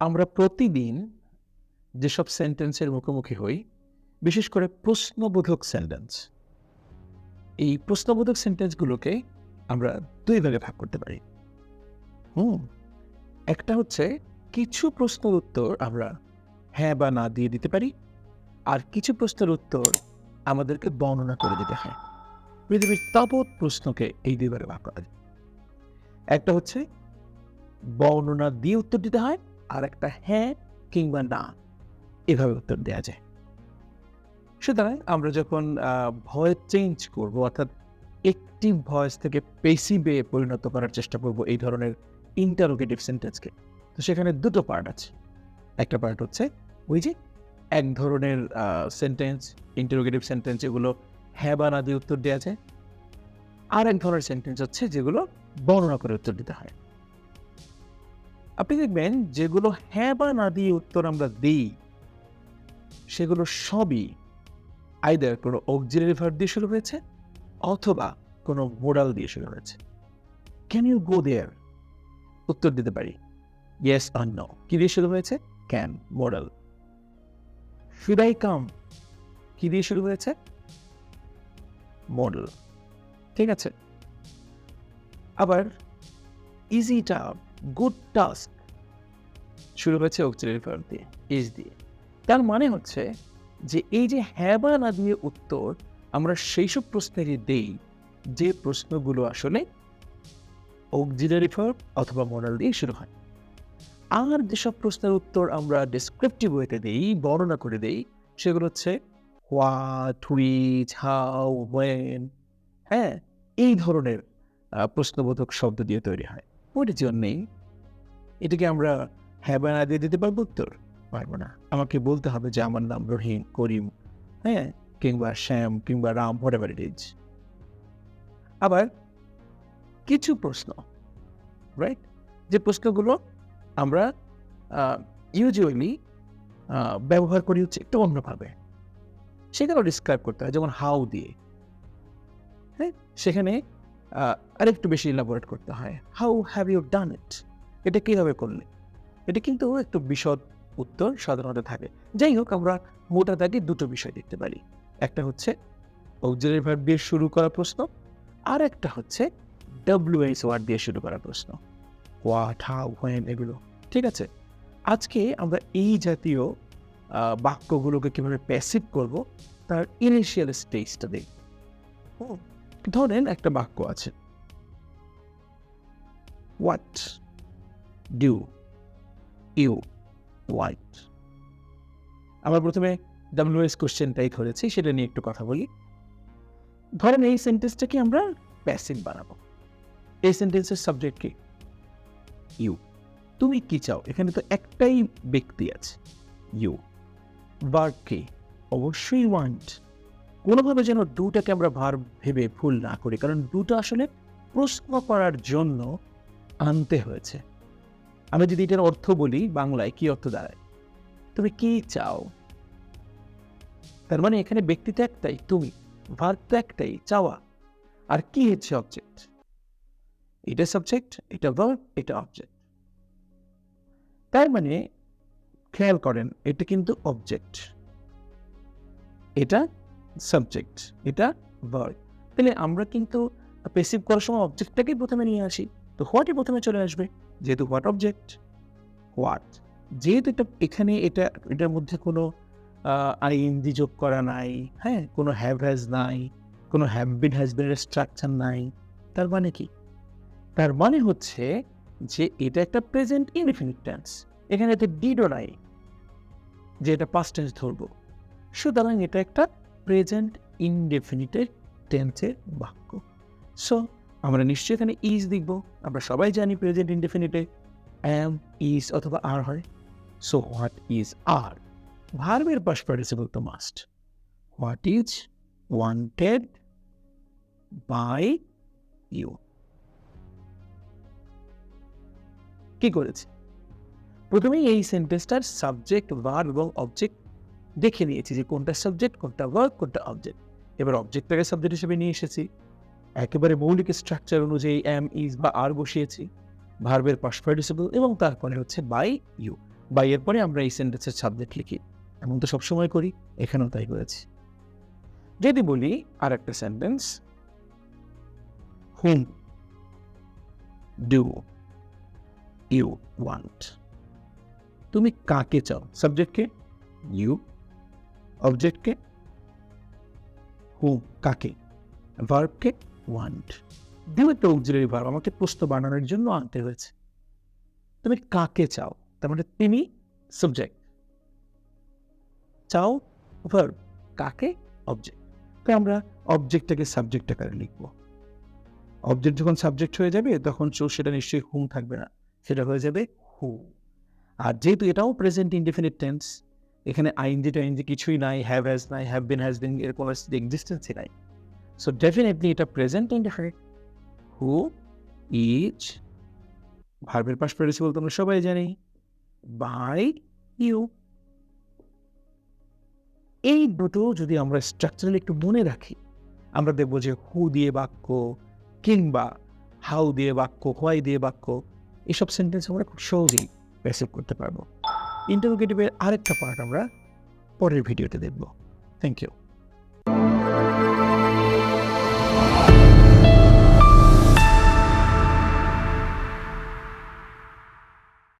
আমরা প্রতিদিন যেসব সেন্টেন্সের মুখোমুখি হই, বিশেষ করে প্রশ্নবোধক সেন্টেন্স। এই প্রশ্নবোধক সেন্টেন্সগুলোকে আমরা ২ ভাগে ভাগ করতে পারি। হুম? একটা হচ্ছে কিছু প্রশ্নের উত্তর আমরা হ্যাঁ বা না দিয়ে দিতে পারি। আর কিছু প্রশ্নের উত্তর আমাদেরকে বর্ণনা করে দিতে হয়। পৃথিবীর তাবৎ প্রশ্নকে এই ২ ভাগে ভাগ করা যায়। একটা হচ্ছে বর্ণনা দিয়ে উত্তর দিতে হয়, আর একটা হ্যাঁ কিংবা না এভাবে উত্তর দেয়া যায়। সুতরাং আমরা যখন ভয়েস চেঞ্জ করব, অর্থাৎ অ্যাক্টিভ ভয়েস থেকে প্যাসিভে পরিণত করার চেষ্টা করব এই ধরনের ইন্টারোগেটিভ সেন্টেন্সকে, তো সেখানে ২ টো পার্ট আছে। একটা পার্ট হচ্ছে ওই যে এক ধরনের সেন্টেন্স, ইন্টারোগেটিভ সেন্টেন্স, এগুলো হ্যাঁ বা না দিয়ে উত্তর দেয়া যায়। আর এক ধরনের সেন্টেন্স হচ্ছে যেগুলো বর্ণনা করে উত্তর দিতে হয়। আপনি দেখবেন যেগুলো হ্যাঁ বা না দিয়ে উত্তর আমরা দেই, সেগুলো সবই আইদার কোনো অক্সিলারি ভার্ব দিয়ে শুরু হয়েছে অথবা কোনো মোডাল দিয়ে শুরু হয়েছে। ক্যান ইউ গো দেয়ার? উত্তর দিতে পারি ইয়েস অর নো। কি দিয়ে শুরু হয়েছে? Can, modal. Should I come? কি দিয়ে শুরু হয়েছে? মোডাল। ঠিক আছে? আবার is it a good task? শুরু হয়েছে অক্সিলারি ভার্ব দিয়ে, ইজ দিয়ে। তার মানে হচ্ছে যে এই যে হ্যাঁ বা না দিয়ে উত্তর আমরা সেই সব প্রশ্নেরই দেই যে প্রশ্নগুলো আসলে অক্সিলারি ভার্ব অথবা মোডাল দিয়ে শুরু হয়। আর যেসব প্রশ্নের উত্তর আমরা ডেসক্রিপটিভ ওয়েতে দেই, বর্ণনা করে দেই, সেগুলো হচ্ছে হোয়াট, হুইচ, হাউ, হোয়েন, হ্যাঁ? এই ধরনের প্রশ্নবোধক শব্দ দিয়ে তৈরি হয়। ওর জন্যেই এটাকে আমরা হ্যাঁ বা না দিয়ে দিতে পারবো উত্তর? পারবো না। আমাকে বলতে হবে যে আমার নাম রহিম, করিম, হ্যাঁ? কিংবা শ্যাম, কিংবা রাম, হোয়াটএভার ইট ইজ। আবার কিছু প্রশ্ন, রাইট? যে প্রশ্নগুলো আমরা ইউজুয়ালি ব্যবহার করি হচ্ছে একটু অন্যভাবে। সেখানেও ডিসক্রাইব করতে হয়, যেমন হাউ দিয়ে, হ্যাঁ? সেখানে আরেকটু বেশি ইলাবোরেট করতে হয়। হাউ হ্যাভ ইউ ডান ইট? এটা কিভাবে করলে? এটা কিন্তু একটু বিশদ উত্তর সাধারণত থাকে। যাই হোক, আমরা মোটা দাগে ২ টো বিষয় দেখতে পারি। একটা হচ্ছে অক্সিলারি ভার্ব দিয়ে শুরু করা প্রশ্ন, আর একটা হচ্ছে WH ওয়ার্ড দিয়ে শুরু করা প্রশ্ন। হোয়াট, হাউ, হোয়েন, এগুলো। ঠিক আছে? আজকে আমরা এই জাতীয় বাক্যগুলোকে কিভাবে প্যাসিভ করব তার ইনিশিয়াল স্টেজটা দেখব। হুম? ধরেন একটা বাক্য আছে, হোয়াট ডু ইউ ওয়ান্ট। আমরা প্রথমে WH কোশ্চেনটাই ধরেছি, সেটা নিয়ে একটু কথা বলি। ধরেন এই সেন্টেন্সটাকে আমরা প্যাসিভ বানাবো। এই সেন্টেন্সের সাবজেক্ট কি? ইউ। তুমি কি চাও? এখানে তো একটাই ব্যক্তি আছে, ইউ। ভার্ব কি? অবশ্যই ওয়ান্ট। কোনোভাবে যেন ২টাকে আমরা ভার্ব ভেবে ভুল না করি, কারণ ২টা আসলে প্রশ্ন করার জন্য আনতে হয়েছে। আমি যদি এটার অর্থ বলি বাংলায়, কি অর্থ দাঁড়ায়? তুমি কি চাও? তার মানে এখানে ব্যক্তি তো একটাই, তুমি। ভার্ব তো একটাই, চাওয়া। আর কি হচ্ছে অবজেক্ট? এটা সাবজেক্ট, এটা ভার্ব, এটা অবজেক্ট। তার মানে খেয়াল করেন, এটা কিন্তু অবজেক্ট, এটা সাবজেক্ট, এটা ভার্ব। তাহলে আমরা কিন্তু প্যাসিভ করার সময় অবজেক্টটাকেই প্রথমে নিয়ে আসি। তো হোয়াটই প্রথমে চলে আসবে, যেহেতু হোয়াট অবজেক্ট। হোয়াট, যেহেতু এখানে এটার মধ্যে কোনো আইএনজি যোগ করা নাই, হ্যাঁ? কোনো হ্যাভ হ্যাজ নাই, কোনো হ্যাভ বিন হ্যাজ বিনের স্ট্রাকচার নাই। তার মানে কি? তার মানে হচ্ছে যে এটা একটা প্রেজেন্ট ইনডেফিনিট টেন্স। এখানে তো ডিডও নাই যে এটা পাস্ট টেন্স ধরবো। সুতরাং এটা একটা প্রেজেন্ট ইনডেফিনিটের টেন্সের বাক্য। সো আমরা নিশ্চয়ই এখানে ইজ লিখব। আমরা সবাই জানি প্রেজেন্ট ইনডেফিনিটে অ্যাম, ইজ অথবা আর হয়। So what is are? ভার্বের পাস্ট পার্টিসিপল তো must. What is wanted by you. কি করেছি? প্রথমেই এই সেন্টেন্সটার সাবজেক্ট, ভার্ব এবং অবজেক্ট দেখে নিয়েছি যে কোনটা সাবজেক্ট, কোনটা ভার্ব, কোনটা অবজেক্ট। এবার অবজেক্টটাকে সাবজেক্ট হিসেবে নিয়ে এসেছি। একেবারে মৌলিক স্ট্রাকচার অনুযায়ী অ্যাম, ইজ বা আর বসিয়েছি। ভার্বের পাস্ট পার্টিসিপল এবং তারপরে হচ্ছে বাই ইউ। বাই এর পরে আমরা এই সেন্টেন্সের সাবজেক্ট লিখি, এমন তো সবসময় করি, এখানেও তাই করেছি। যদি বলি আর একটা sentence, whom do you want, তুমি কাকে চাও, সাবজেক্টকে ইউ, অবজেক্টকে হুম, কাকে, ভার্বকে ওয়ান্ট। দিও একটা অক্সিলারি ভার্ব, আমাকে প্রশ্ন বানানোর জন্য আনতে হয়েছে। তুমি কাকে চাও, তার মানে তিনি সাবজেক্ট, চাও ভার্ব, কাকে অবজেক্ট। তো আমরা অবজেক্টটাকে সাবজেক্ট আকারে লিখবো। অবজেক্ট যখন সাবজেক্ট হয়ে যাবে তখন সেটা নিশ্চয়ই হুম থাকবে না, সেটা হয়ে যাবে হু। আর যেহেতু এটাও প্রেজেন্ট ইনডেফিনিট টেন্স, এখানে আইএনজি টাইএনজি কিছুই নাই, হ্যাভ হ্যাজ নাই, হ্যাভ বিন হ্যাজ বিন এরকম এক্সিস্টেন্সই নাই। সো ডেফিনেটলি এটা প্রেজেন্ট ইনডেফিনিট। হু ইজ, ভার্বের পাস্ট পার্টিসিপল তোমরা সবাই জানি, বাই ইউ। এই দুটো যদি আমরা স্ট্রাকচারালি একটু মনে রাখি, আমরা দেখবো যে হু দিয়ে বাক্য কিংবা হাউ দিয়ে বাক্য, হোয়াই দিয়ে বাক্য, এসব সেন্টেন্স আমরা খুব সহজেই প্যাসিভ করতে পারবো। ইন্টারোগেটিভের আরেকটা পার্ট আমরা পরের ভিডিওতে দেখব। Thank you.